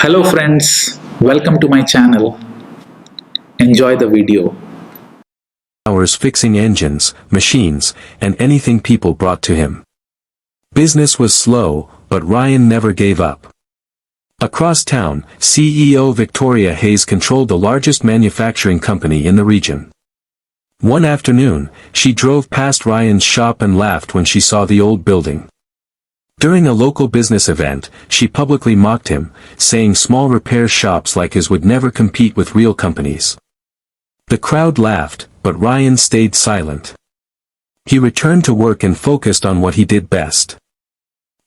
Hello friends, welcome to my channel. Enjoy the video. Hours fixing engines, machines, and anything people brought to him. Business was slow, but Ryan never gave up. Across town, CEO Victoria Hayes controlled the largest manufacturing company in the region. One afternoon, she drove past Ryan's shop and laughed when she saw the old building. During a local business event, she publicly mocked him, saying small repair shops like his would never compete with real companies. The crowd laughed, but Ryan stayed silent. He returned to work and focused on what he did best.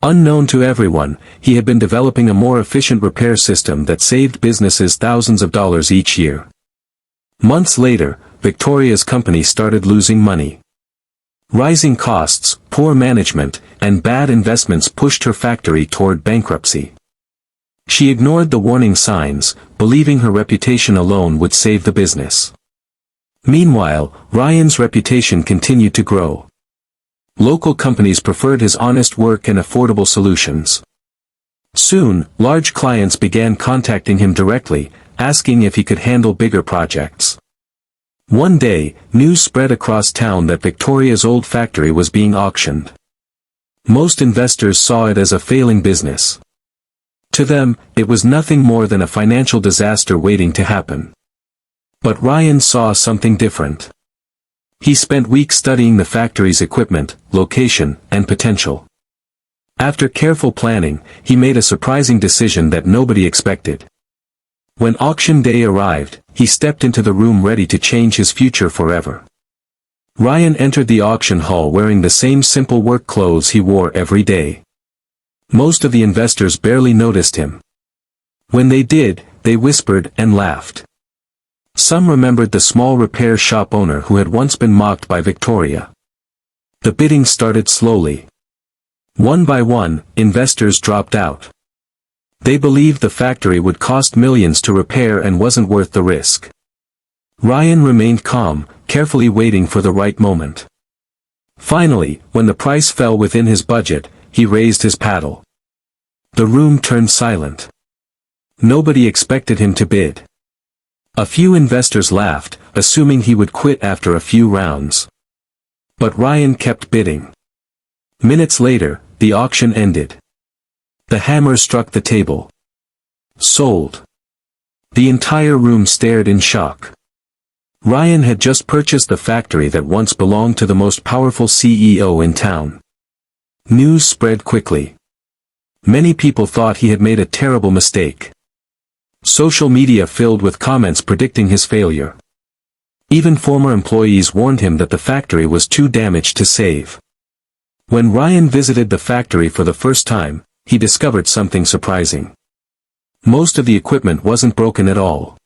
Unknown to everyone, he had been developing a more efficient repair system that saved businesses thousands of dollars each year. Months later, Victoria's company started losing money. Rising costs, poor management, and bad investments pushed her factory toward bankruptcy. She ignored the warning signs, believing her reputation alone would save the business. Meanwhile, Ryan's reputation continued to grow. Local companies preferred his honest work and affordable solutions. Soon, large clients began contacting him directly, asking if he could handle bigger projects. One day, news spread across town that Victoria's old factory was being auctioned. Most investors saw it as a failing business. To them, it was nothing more than a financial disaster waiting to happen. But Ryan saw something different. He spent weeks studying the factory's equipment, location, and potential. After careful planning, he made a surprising decision that nobody expected. When auction day arrived, he stepped into the room ready to change his future forever. Ryan entered the auction hall wearing the same simple work clothes he wore every day. Most of the investors barely noticed him. When they did, they whispered and laughed. Some remembered the small repair shop owner who had once been mocked by Victoria. The bidding started slowly. One by one, investors dropped out. They believed the factory would cost millions to repair and wasn't worth the risk. Ryan remained calm, carefully waiting for the right moment. Finally, when the price fell within his budget, he raised his paddle. The room turned silent. Nobody expected him to bid. A few investors laughed, assuming he would quit after a few rounds. But Ryan kept bidding. Minutes later, the auction ended. The hammer struck the table. Sold. The entire room stared in shock. Ryan had just purchased the factory that once belonged to the most powerful CEO in town. News spread quickly. Many people thought he had made a terrible mistake. Social media filled with comments predicting his failure. Even former employees warned him that the factory was too damaged to save. When Ryan visited the factory for the first time, he discovered something surprising. Most of the equipment wasn't broken at all.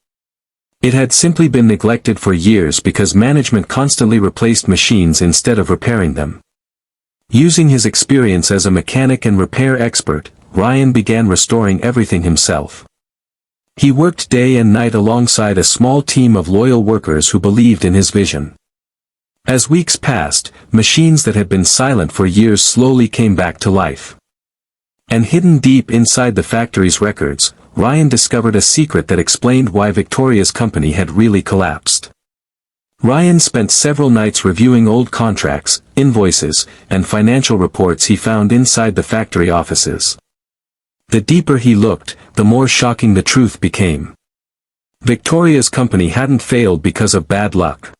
It had simply been neglected for years because management constantly replaced machines instead of repairing them. Using his experience as a mechanic and repair expert, Ryan began restoring everything himself. He worked day and night alongside a small team of loyal workers who believed in his vision. As weeks passed, machines that had been silent for years slowly came back to life. And hidden deep inside the factory's records, Ryan discovered a secret that explained why Victoria's company had really collapsed. Ryan spent several nights reviewing old contracts, invoices, and financial reports he found inside the factory offices. The deeper he looked, the more shocking the truth became. Victoria's company hadn't failed because of bad luck.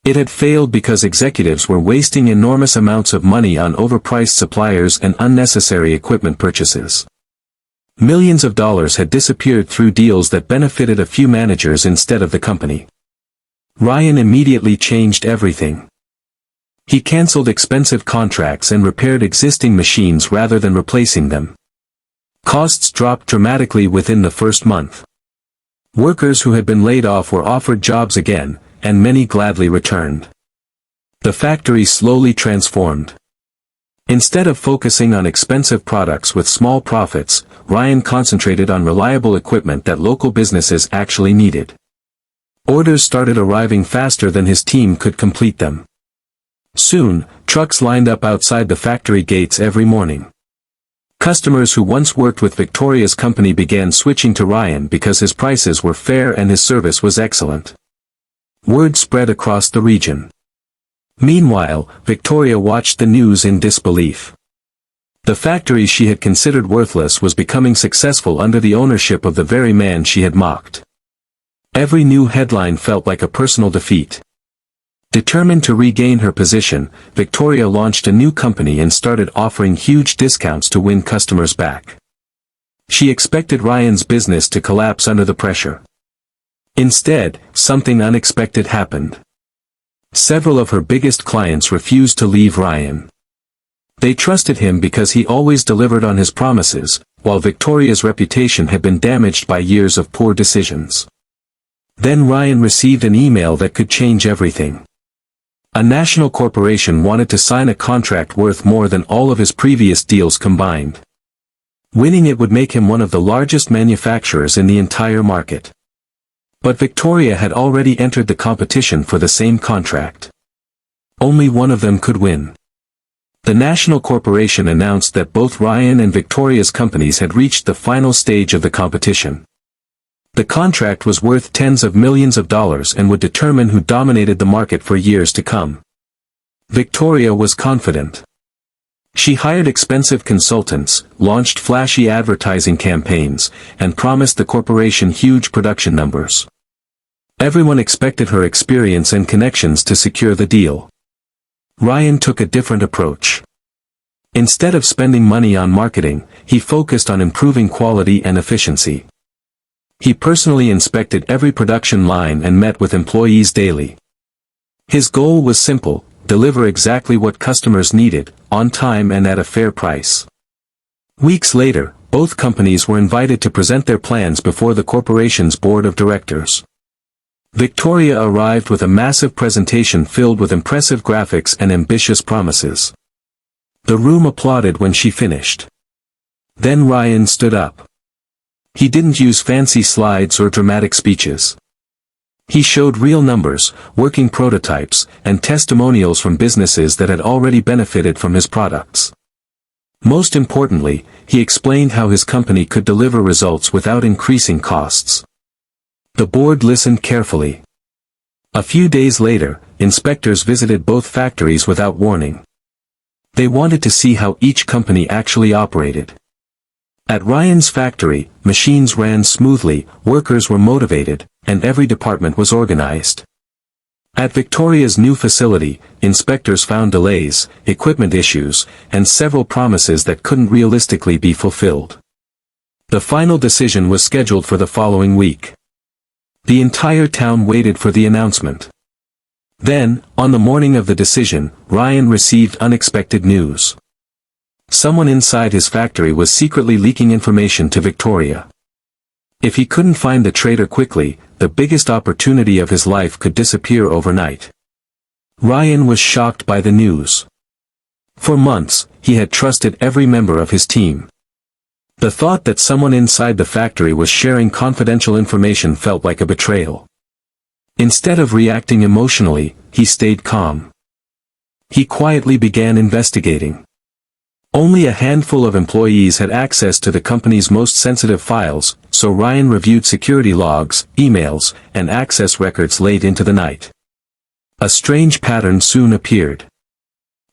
It had failed because executives were wasting enormous amounts of money on overpriced suppliers and unnecessary equipment purchases. Millions of dollars had disappeared through deals that benefited a few managers instead of the company. Ryan immediately changed everything. He canceled expensive contracts and repaired existing machines rather than replacing them. Costs dropped dramatically within the first month. Workers who had been laid off were offered jobs again, and many gladly returned. The factory slowly transformed. Instead of focusing on expensive products with small profits, Ryan concentrated on reliable equipment that local businesses actually needed. Orders started arriving faster than his team could complete them. Soon, trucks lined up outside the factory gates every morning. Customers who once worked with Victoria's company began switching to Ryan because his prices were fair and his service was excellent. Word spread across the region. Meanwhile, Victoria watched the news in disbelief. The factory she had considered worthless was becoming successful under the ownership of the very man she had mocked. Every new headline felt like a personal defeat. Determined to regain her position, Victoria launched a new company and started offering huge discounts to win customers back. She expected Ryan's business to collapse under the pressure. Instead, something unexpected happened. Several of her biggest clients refused to leave Ryan. They trusted him because he always delivered on his promises, while Victoria's reputation had been damaged by years of poor decisions. Then Ryan received an email that could change everything. A national corporation wanted to sign a contract worth more than all of his previous deals combined. Winning it would make him one of the largest manufacturers in the entire market. But Victoria had already entered the competition for the same contract. Only one of them could win. The national corporation announced that both Ryan and Victoria's companies had reached the final stage of the competition. The contract was worth tens of millions of dollars and would determine who dominated the market for years to come. Victoria was confident. She hired expensive consultants, launched flashy advertising campaigns, and promised the corporation huge production numbers. Everyone expected her experience and connections to secure the deal. Ryan took a different approach. Instead of spending money on marketing, he focused on improving quality and efficiency. He personally inspected every production line and met with employees daily. His goal was simple: deliver exactly what customers needed, on time and at a fair price. Weeks later, both companies were invited to present their plans before the corporation's board of directors. Victoria arrived with a massive presentation filled with impressive graphics and ambitious promises. The room applauded when she finished. Then Ryan stood up. He didn't use fancy slides or dramatic speeches. He showed real numbers, working prototypes, and testimonials from businesses that had already benefited from his products. Most importantly, he explained how his company could deliver results without increasing costs. The board listened carefully. A few days later, inspectors visited both factories without warning. They wanted to see how each company actually operated. At Ryan's factory, machines ran smoothly, workers were motivated, and every department was organized. At Victoria's new facility, inspectors found delays, equipment issues, and several promises that couldn't realistically be fulfilled. The final decision was scheduled for the following week. The entire town waited for the announcement. Then, on the morning of the decision, Ryan received unexpected news. Someone inside his factory was secretly leaking information to Victoria. If he couldn't find the traitor quickly, the biggest opportunity of his life could disappear overnight. Ryan was shocked by the news. For months, he had trusted every member of his team. The thought that someone inside the factory was sharing confidential information felt like a betrayal. Instead of reacting emotionally, he stayed calm. He quietly began investigating. Only a handful of employees had access to the company's most sensitive files, so Ryan reviewed security logs, emails, and access records late into the night. A strange pattern soon appeared.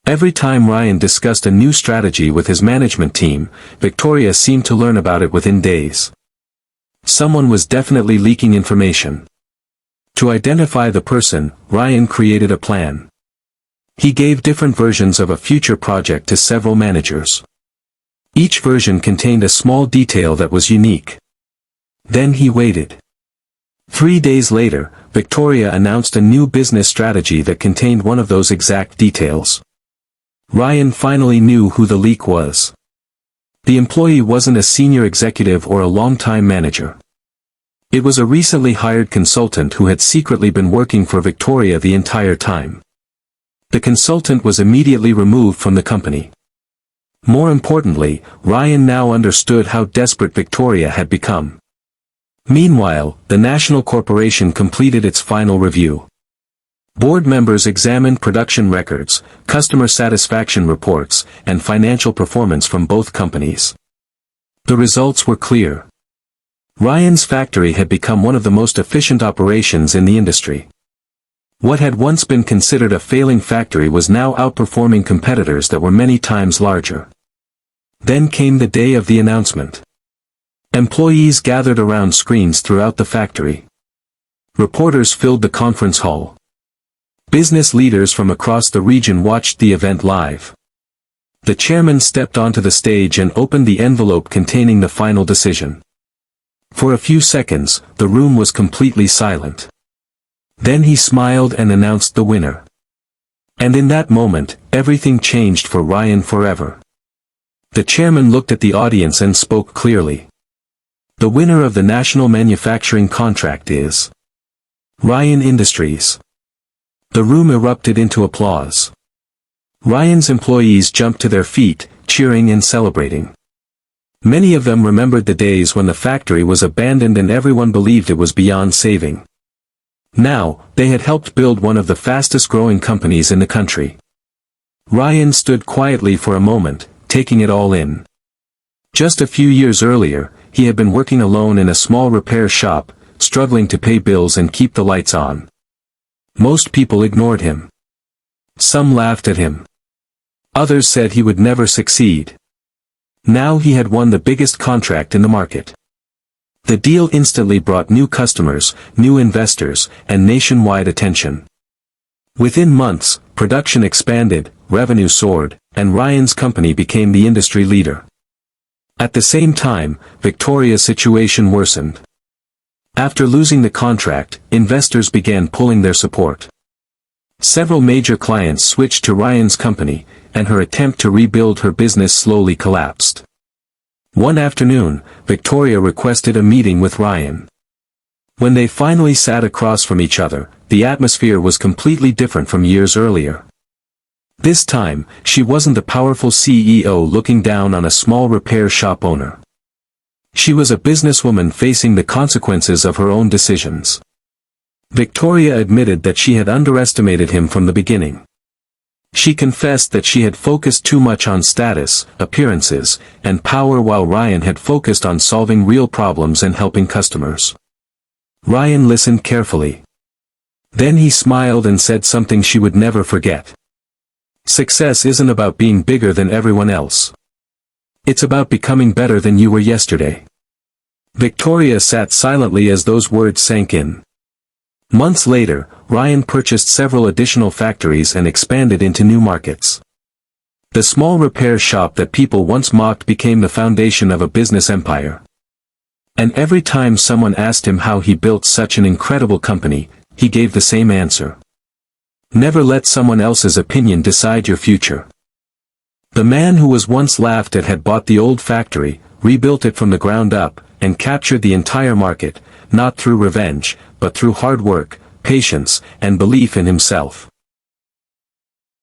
Every time Ryan discussed a new strategy with his management team, Victoria seemed to learn about it within days. Someone was definitely leaking information. To identify the person, Ryan created a plan. He gave different versions of a future project to several managers. Each version contained a small detail that was unique. Then he waited. 3 days later, Victoria announced a new business strategy that contained one of those exact details. Ryan finally knew who the leak was. The employee wasn't a senior executive or a long-time manager. It was a recently hired consultant who had secretly been working for Victoria the entire time. The consultant was immediately removed from the company. More importantly, Ryan now understood how desperate Victoria had become. Meanwhile, the national corporation completed its final review. Board members examined production records, customer satisfaction reports, and financial performance from both companies. The results were clear. Ryan's factory had become one of the most efficient operations in the industry. What had once been considered a failing factory was now outperforming competitors that were many times larger. Then came the day of the announcement. Employees gathered around screens throughout the factory. Reporters filled the conference hall. Business leaders from across the region watched the event live. The chairman stepped onto the stage and opened the envelope containing the final decision. For a few seconds, the room was completely silent. Then he smiled and announced the winner. And in that moment, everything changed for Ryan forever. The chairman looked at the audience and spoke clearly. The winner of the national manufacturing contract is Ryan Industries. The room erupted into applause. Ryan's employees jumped to their feet, cheering and celebrating. Many of them remembered the days when the factory was abandoned and everyone believed it was beyond saving. Now, they had helped build one of the fastest-growing companies in the country. Ryan stood quietly for a moment, taking it all in. Just a few years earlier, he had been working alone in a small repair shop, struggling to pay bills and keep the lights on. Most people ignored him. Some laughed at him. Others said he would never succeed. Now he had won the biggest contract in the market. The deal instantly brought new customers, new investors, and nationwide attention. Within months, production expanded, revenue soared, and Ryan's company became the industry leader. At the same time, Victoria's situation worsened. After losing the contract, investors began pulling their support. Several major clients switched to Ryan's company, and her attempt to rebuild her business slowly collapsed. One afternoon, Victoria requested a meeting with Ryan. When they finally sat across from each other, the atmosphere was completely different from years earlier. This time, she wasn't the powerful CEO looking down on a small repair shop owner. She was a businesswoman facing the consequences of her own decisions. Victoria admitted that she had underestimated him from the beginning. She confessed that she had focused too much on status, appearances, and power while Ryan had focused on solving real problems and helping customers. Ryan listened carefully. Then he smiled and said something she would never forget. Success isn't about being bigger than everyone else. It's about becoming better than you were yesterday. Victoria sat silently as those words sank in. Months later, Ryan purchased several additional factories and expanded into new markets. The small repair shop that people once mocked became the foundation of a business empire. And every time someone asked him how he built such an incredible company, he gave the same answer. Never let someone else's opinion decide your future. The man who was once laughed at had bought the old factory, rebuilt it from the ground up, and captured the entire market, not through revenge, but through hard work, patience, and belief in himself.